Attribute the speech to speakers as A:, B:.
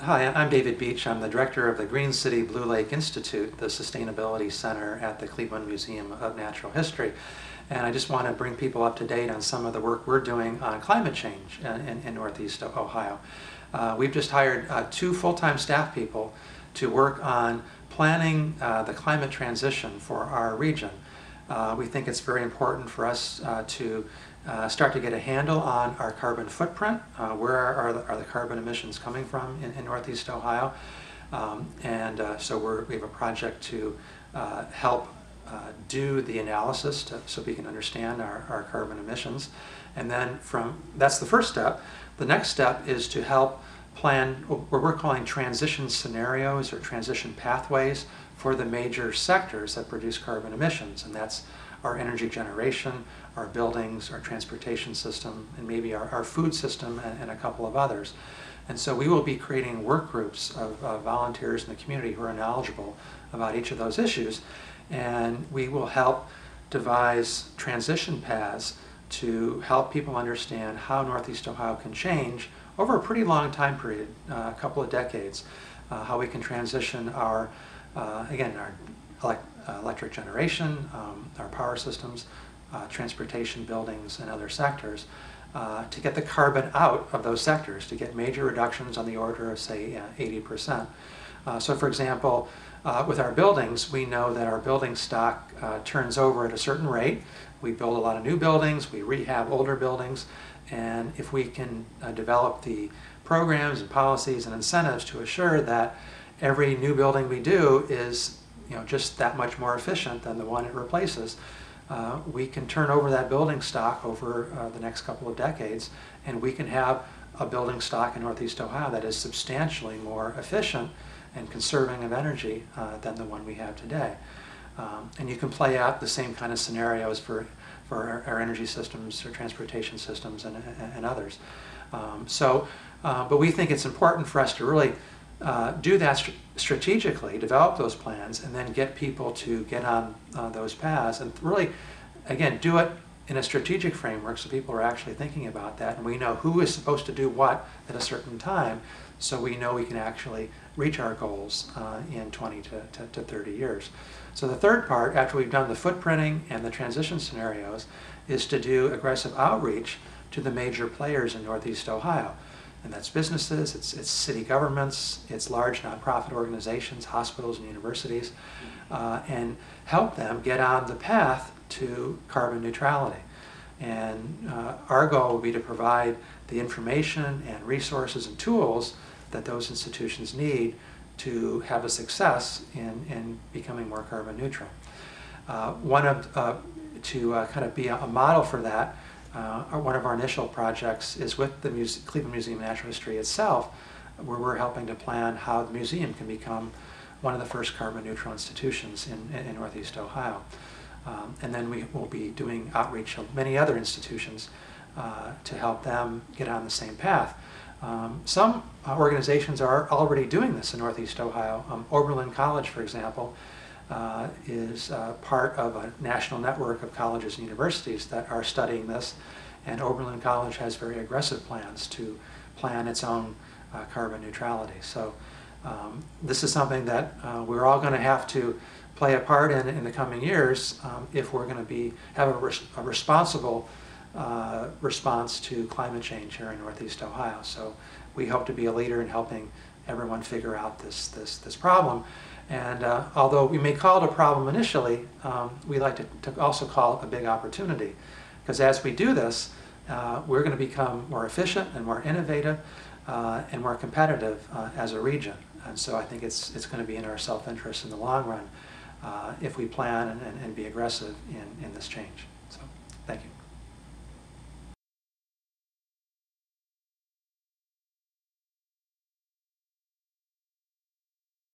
A: Hi, I'm David Beach. I'm the director of the Green City Blue Lake Institute, the sustainability center at the Cleveland Museum of Natural History. And I just want to bring people up to date on some of the work we're doing on climate change in Northeast Ohio. We've just hired 2 full-time staff people to work on planning the climate transition for our region. We think it's very important for us to start to get a handle on our carbon footprint. Where are the carbon emissions coming from in Northeast Ohio? So we have a project to help do the analysis so we can understand our carbon emissions. And then that's the first step. The next step is to help plan what we're calling transition scenarios or transition pathways for the major sectors that produce carbon emissions. And that's our energy generation, our buildings, our transportation system, and maybe our food system and a couple of others. And so we will be creating work groups of volunteers in the community who are knowledgeable about each of those issues. And we will help devise transition paths to help people understand how Northeast Ohio can change over a pretty long time period, a couple of decades, how we can transition our electric generation, our power systems, transportation, buildings, and other sectors, to get the carbon out of those sectors, to get major reductions on the order of, say, 80%. So for example, with our buildings, we know that our building stock turns over at a certain rate. We build a lot of new buildings, we rehab older buildings, and if we can develop the programs and policies and incentives to assure that every new building we do is just that much more efficient than the one it replaces, we can turn over that building stock over the next couple of decades, and we can have a building stock in Northeast Ohio that is substantially more efficient and conserving of energy than the one we have today. And you can play out the same kind of scenarios for our energy systems, or transportation systems, and others. But we think it's important for us to really do that strategically, develop those plans, and then get people to get on those paths, and really, again, do it in a strategic framework so people are actually thinking about that, and we know who is supposed to do what at a certain time, so we know we can actually reach our goals in 20 to 30 years. So the third part, after we've done the footprinting and the transition scenarios, is to do aggressive outreach to the major players in Northeast Ohio. And that's businesses, it's city governments, it's large nonprofit organizations, hospitals and universities, and help them get on the path to carbon neutrality. And our goal will be to provide the information and resources and tools that those institutions need to have a success in becoming more carbon neutral. To kind of be a model for that, one of our initial projects is with the Cleveland Museum of Natural History itself, where we're helping to plan how the museum can become one of the first carbon neutral institutions in Northeast Ohio. And then we will be doing outreach of many other institutions to help them get on the same path. Some organizations are already doing this in Northeast Ohio. Oberlin College, for example, is part of a national network of colleges and universities that are studying this, and Oberlin College has very aggressive plans to plan its own carbon neutrality. So this is something that we're all going to have to play a part in the coming years if we're going to have a responsible response to climate change here in Northeast Ohio. So we hope to be a leader in helping everyone figure out this problem. And although we may call it a problem initially, we like to also call it a big opportunity. Because as we do this, we're going to become more efficient and more innovative and more competitive as a region. And so I think it's going to be in our self-interest in the long run if we plan and be aggressive in this change. So thank you.